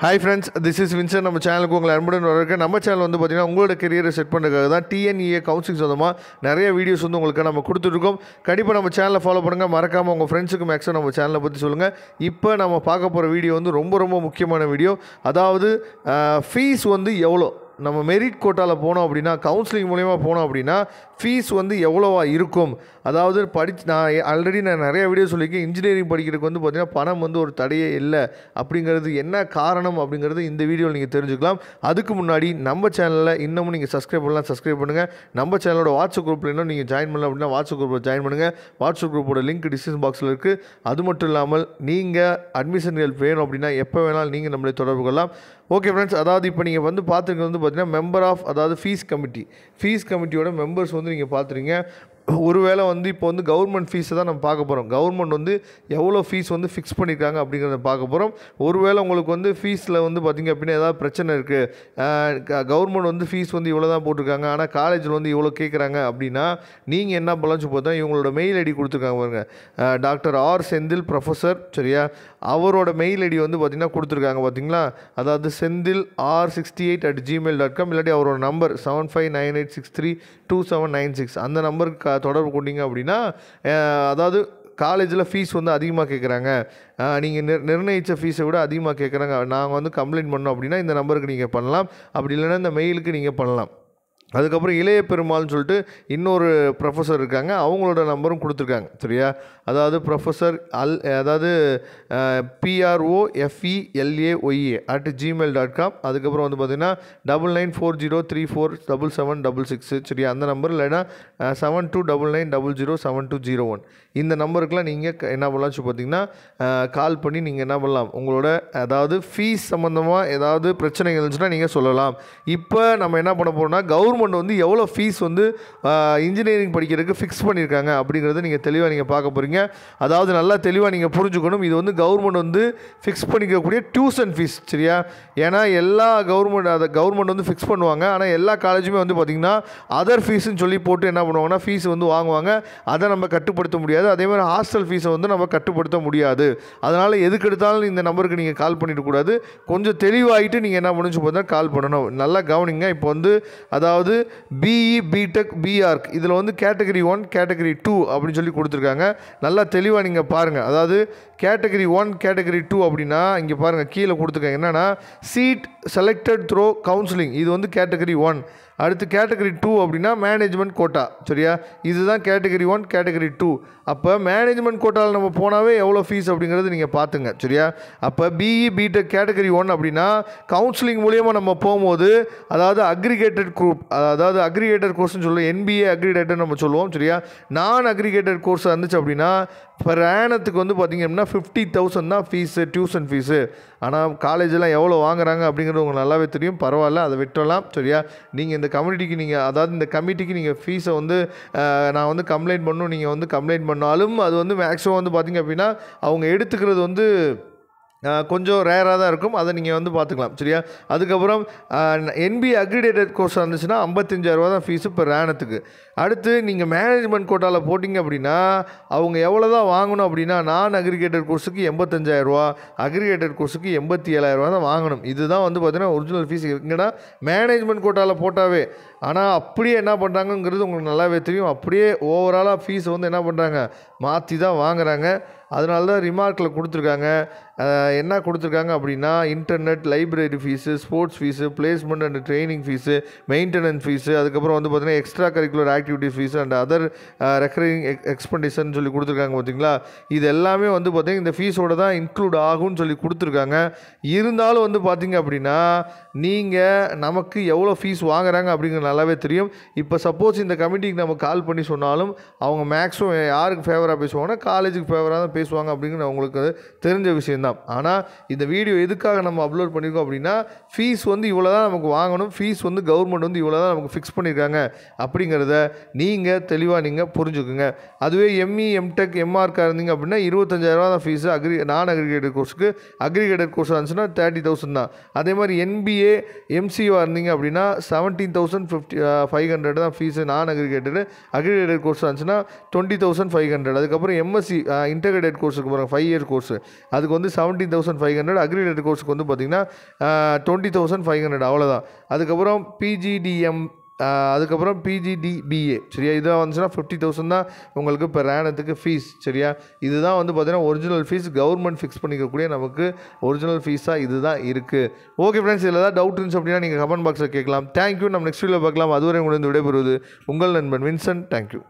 Hi friends, this is Vincent. நம்ம சேனலுக்கு உங்களை அன்புடன் வரவேற்கிறேன். நம்ம சேனல் வந்து பார்த்தீங்கன்னா உங்களோட கெரியரை செட் பண்ணுறதுக்காக தான் டிஎன்இஏ கவுன்சிலிங் சொந்தமாக நிறைய வீடியோஸ் வந்து உங்களுக்கு நம்ம கொடுத்துருக்கோம். கண்டிப்பாக நம்ம சேனலை ஃபாலோ பண்ணுங்கள். மறக்காமல் உங்கள் ஃப்ரெண்ட்ஸுக்கு மேக்ஸிமம் நம்ம சேனலை பற்றி சொல்லுங்கள். இப்போ நம்ம பார்க்க போகிற வீடியோ வந்து ரொம்ப முக்கியமான வீடியோ. அதாவது ஃபீஸ் வந்து எவ்வளோ நம்ம மெரிட் கோட்டாவில் போனோம் அப்படின்னா, கவுன்சிலிங் மூலயமா போனோம் அப்படின்னா ஃபீஸ் வந்து எவ்வளோவா இருக்கும். அதாவது நான் நிறைய வீடியோ சொல்லியிருக்கேன். இன்ஜினியரிங் படிக்கிறதுக்கு வந்து பார்த்திங்கன்னா பணம் வந்து ஒரு தடையே இல்லை அப்படிங்கிறது என்ன காரணம் அப்படிங்கிறது இந்த வீடியோவில் நீங்கள் தெரிஞ்சுக்கலாம். அதுக்கு முன்னாடி நம்ம சேனலில் இன்னமும் நீங்கள் சப்ஸ்கிரைப் பண்ணுங்கள். நம்ம சேனலோட வாட்ஸ்அப் குரூப்பில் இன்னும் நீங்கள் ஜாயின் பண்ணல அப்படின்னா வாட்ஸ்அப் குரூப்பில் ஜாயின் பண்ணுங்கள். வாட்ஸ்அப் குரூப்போட லிங்க் டிஸ்கிரிப்ஷன் பாக்ஸில் இருக்குது. அது மட்டும் இல்லாமல் நீங்கள் அட்மிஷன் ஹெல்ப் வேணும் அப்படின்னா எப்போ வேணாலும் நீங்கள் நம்மளை தொடர்பு கொள்ளலாம். ஓகே ஃப்ரெண்ட்ஸ், அதாவது இப்போ நீங்கள் வந்து பார்த்துருக்கிறது வந்து பார்த்தீங்கன்னா மெம்பர் ஆஃப், அதாவது ஃபீஸ் கமிட்டியோட மெம்பர்ஸ் வந்து நீங்கள் பார்த்துறீங்க. ஒருவேளை வந்து இப்போ வந்து கவர்மெண்ட் ஃபீஸை தான் நம்ம பார்க்க போகிறோம். கவர்மெண்ட் வந்து எவ்வளோ ஃபீஸ் வந்து ஃபிக்ஸ் பண்ணியிருக்காங்க அப்படிங்கிறத பார்க்க போகிறோம். ஒருவேளை உங்களுக்கு வந்து ஃபீஸில் வந்து பார்த்திங்க அப்படின்னா ஏதாவது பிரச்சனை இருக்குது, கவர்மெண்ட் வந்து ஃபீஸ் வந்து இவ்வளோ தான் போட்டிருக்காங்க, ஆனால் காலேஜில் வந்து இவ்வளோ கேட்குறாங்க அப்படின்னா நீங்கள் என்ன பண்ணலாம்னு பார்த்தா இவங்களோட மெயில் ஐடி கொடுத்துருக்காங்க பாருங்க. டாக்டர் ஆர் செந்தில் ப்ரொஃபஸர், சரியா, அவரோட மெயில் ஐடி வந்து பார்த்திங்கன்னா கொடுத்துருக்காங்க பார்த்தீங்களா. அதாவது செந்தில் r68@gmail.com, இல்லாட்டி அவரோட நம்பர் 7598632796 அந்த நம்பருக்கு தொடர்பு கொண்டீங்க அப்படின்னா, அதாவது காலேஜில் ஃபீஸ் வந்து அதிகமாக கேட்குறாங்க, நீங்கள் நிர்ணயித்த ஃபீஸை விட அதிகமாக கேட்குறாங்க, நாங்கள் வந்து கம்ப்ளைண்ட் பண்ணோம் அப்படின்னா இந்த நம்பருக்கு நீங்கள் பண்ணலாம். அப்படி இல்லைன்னா இந்த மெயிலுக்கு நீங்கள் பண்ணலாம். அதுக்கப்புறம் இளைய பெருமாள்னு சொல்லிட்டு இன்னொரு ப்ரொஃபஸர் இருக்காங்க, அவங்களோட நம்பரும் கொடுத்துருக்காங்க, சரியா. அதாவது ப்ரொஃபஸர் அதாவது PROFELAOYA@gmail.com. அதுக்கப்புறம் வந்து பார்த்திங்கன்னா 9940347766, சரியா. அந்த நம்பர் இல்லைன்னா 7299007201 இந்த நம்பருக்குலாம் நீங்கள் என்ன பண்ணலாம் பார்த்திங்கன்னா கால் பண்ணி நீங்கள் என்ன பண்ணலாம், உங்களோட அதாவது ஃபீஸ் சம்மந்தமாக ஏதாவது பிரச்சனைகள் இருந்துச்சுன்னா நீங்கள் சொல்லலாம். இப்போ நம்ம என்ன பண்ண போகிறோம்னா, கவர்மெண்ட் வந்து எவ்வளோ ஃபீஸ் வந்து இன்ஜினியரிங் படிக்கிறதுக்கு ஃபிக்ஸ் பண்ணியிருக்காங்க அப்படிங்கிறத நீங்கள் தெளிவாக நீங்கள் பார்க்க போகிறீங்க. அதாவது நல்லா தெளிவாக நீங்கள் புரிஞ்சுக்கணும். இது வந்து கவர்மெண்ட் வந்து ஃபிக்ஸ் பண்ணிக்கக்கூடிய டியூஷன் ஃபீஸ், சரியா. ஏன்னா எல்லா கவர்மெண்ட் வந்து ஃபிக்ஸ் பண்ணுவாங்க, ஆனால் எல்லா காலேஜுமே வந்து பார்த்திங்கன்னா அதர் ஃபீஸ்ன்னு சொல்லி போட்டு என்ன பண்ணுவாங்கன்னா ஃபீஸ் வந்து வாங்குவாங்க. அதை நம்ம கட்டுப்படுத்த முடியாது. அதே மாதிரி ஹாஸ்டல் ஃபீஸை வந்து நம்ம கட்டுப்படுத்த முடியாது. அதனால் எதுக்கு எடுத்தாலும் இந்த நம்பருக்கு நீங்கள் கால் பண்ணிடக்கூடாது. கொஞ்சம் தெளிவாகிட்டு நீங்கள் என்ன பண்ணுச்சு பார்த்தா கால் பண்ணணும். நல்லா கவனிங்க. இப்போ வந்து அதாவது பிஇ, பிடெக், பிஆர்க் இதில் வந்து கேட்டகரி 1, கேட்டகரி 2 அப்படின்னு சொல்லி கொடுத்துருக்காங்க. நல்லா தெளிவாக நீங்கள் பாருங்கள். அதாவது கேட்டகரி 1, கேட்டகரி 2 அப்படின்னா இங்கே பாருங்கள் கீழே கொடுத்துருக்காங்க என்னென்னா சீட் செலக்டட் த்ரோ கவுன்சிலிங், இது வந்து கேட்டகரி 1. அடுத்து கேட்டகரி 2 அப்படின்னா மேனேஜ்மெண்ட் கோட்டா, சரியா. இதுதான் கேட்டகரி 1, கேட்டகரி 2. அப்போ மேனேஜ்மெண்ட் கோட்டாவில் நம்ம போனாவே எவ்வளோ ஃபீஸ் அப்படிங்கிறது நீங்கள் பார்த்துங்க, சரியா. அப்போ பிஇ, பிடெக் கேட்டகரி 1 அப்படின்னா கவுன்சிலிங் மூலியமாக நம்ம போகும்போது, அதாவது அக்ரிகேட்டட் குரூப், அதாவது அக்ரிகேட்டட் கோர்ஸ்னு சொல்லுவோம், NBA அக்ரிகேட்டட் நம்ம சொல்லுவோம், சரியா. நான் அக்ரிகேட்டட் கோர்ஸ் இருந்துச்சு அப்படின்னா பர் ஆனத்துக்கு வந்து பார்த்திங்க அப்படின்னா 50,000 தான் ஃபீஸு, டியூஷன் ஃபீஸு. ஆனால் காலேஜெலாம் எவ்வளோ வாங்குறாங்க அப்படிங்கிறது உங்களுக்கு நல்லாவே தெரியும். பரவாயில்ல, அதை விட்டுறலாம், சரியா. நீங்கள் இந்த கம்யூனிட்டிக்கு இந்த கமிட்டிக்கு நீங்கள் ஃபீஸை வந்து நான் வந்து கம்ப்ளைண்ட் பண்ணணும், நீங்கள் வந்து கம்ப்ளைண்ட் பண்ணாலும் அது வந்து மேக்ஸிமம் வந்து பார்த்திங்க அப்படின்னா அவங்க எடுத்துக்கிறது வந்து கொஞ்சம் ரேராக தான் இருக்கும். அதை நீங்கள் வந்து பார்த்துக்கலாம், சரியா. அதுக்கப்புறம் NBA அக்ரிடேட்டட் கோர்ஸ் இருந்துச்சுன்னா 55,000 தான் ஃபீஸு பெர் ஆனத்துக்கு. அடுத்து நீங்கள் மேனேஜ்மெண்ட் கோட்டாவில் போட்டிங்க அப்படின்னா அவங்க எவ்வளோ தான் வாங்கணும் அப்படின்னா, நான் அக்ரிகேட்டட் கோர்ஸுக்கு 85,000, அக்ரிகேட்டட் கோர்ஸுக்கு 87,000 தான் வாங்கணும். இதுதான் வந்து பார்த்திங்கன்னா ஒரிஜினல் ஃபீஸ். இங்கன்னா மேனேஜ்மெண்ட் கோட்டாவில் போட்டாவே, ஆனால் அப்படியே என்ன பண்ணுறாங்கங்கிறது உங்களுக்கு நல்லாவே தெரியும். அப்படியே ஓவராலாக ஃபீஸ் வந்து என்ன பண்ணுறாங்க, மாற்றி தான் வாங்குறாங்க. அதனால தான் ரிமார்க்கில் கொடுத்துருக்காங்க. என்ன கொடுத்துருக்காங்க அப்படின்னா internet, library fees, sports fees, placement and training fees, maintenance fees, அதுக்கப்புறம் வந்து பார்த்திங்கன்னா extra curricular activities fees and other recurring எக்ஸ்பெண்டிச்சர்னு சொல்லி கொடுத்துருக்காங்க பார்த்தீங்களா. இது எல்லாமே வந்து பார்த்திங்கன்னா இந்த ஃபீஸோடு தான் இன்க்ளூட் ஆகும்னு சொல்லி கொடுத்துருக்காங்க. இருந்தாலும் வந்து பார்த்திங்க அப்படின்னா நீங்கள் நமக்கு எவ்வளோ ஃபீஸ் வாங்குறாங்க அப்படிங்கிறது நல்லாவே தெரியும். இப்போ சப்போஸ் இந்த கமிட்டிக்கு நம்ம கால் பண்ணி சொன்னாலும் அவங்க மேக்ஸிமம் யாருக்கு ஃபேவராக பேசுவாங்கன்னா காலேஜுக்கு ஃபேவராக தான் பேசுவாங்க அப்படிங்கிறது அவங்களுக்கு தெரிஞ்ச விஷயந்தான். ஆனால் இந்த வீடியோ எதுக்காக நம்ம அப்லோட் பண்ணியிருக்கோம் அப்படின்னா, ஃபீஸ் வந்து இவ்வளோ தான் நமக்கு வாங்கணும், ஃபீஸ் வந்து கவர்மெண்ட் வந்து இவ்வளோ தான் நமக்கு ஃபிக்ஸ் பண்ணியிருக்காங்க அப்படிங்கிறத நீங்கள் தெளிவாக நீங்கள் புரிஞ்சுக்குங்க. அதுவே எம்இ, எம்டெக், எம்ஆர்க்காக இருந்தீங்க அப்படின்னா 25,000 தான் ஃபீஸு. நான் அக்ரிகேட்டட் கோர்ஸுக்கு. அக்ரிகேட்டட் கோர்ஸ் இருந்துச்சுன்னா 30,000 தான். அதே மாதிரி NBA, MCO இருந்தீங்க அப்படின்னா 17,500 தான் ஃபீஸு நான் அக்ரிகேட்டடு. அக்ரிகேட்டட் கோர்ஸ் இருந்துச்சுன்னா 20,500. அதுக்கப்புறம் MSc இன்டெகிரேட்டட் அக்ரிலேட்டட் கோர்ஸுக்கு போகிறாங்க 5 இயர் கோர்ஸு, அதுக்கு வந்து 17,500. அக்ரிலேட்டட் கோர்ஸுக்கு வந்து பார்த்திங்கன்னா 20,500 அவ்வளோதான். அதுக்கப்புறம் பிஜிடிஎம், அதுக்கப்புறம் பிஜிடிபிஏ சரியா, இதெல்லாம் வந்துச்சுன்னா 50,000 தான் உங்களுக்கு இப்போ ரேனத்துக்கு ஃபீஸ் சரியா. இதுதான் வந்து பார்த்தீங்கன்னா ஒரிஜினல் ஃபீஸ், கவர்மெண்ட் ஃபிக்ஸ் பண்ணிக்கக்கூடிய நமக்கு ஒரிஜினல் ஃபீஸாக இது தான் இருக்குது. ஓகே ஃப்ரெண்ட்ஸ், இதில் ஏதாவது டவுட் இருந்துச்சு அப்படின்னா நீங்கள் கமெண்ட் பாக்ஸில் கேட்கலாம். தேங்க்யூ. நம்ம நெக்ஸ்ட் வீடியோவில் பார்க்கலாம். அதுவரை உங்களுக்கு விடைபெறுவது உங்கள் நண்பன் வின்சென்ட். தேங்க்யூ.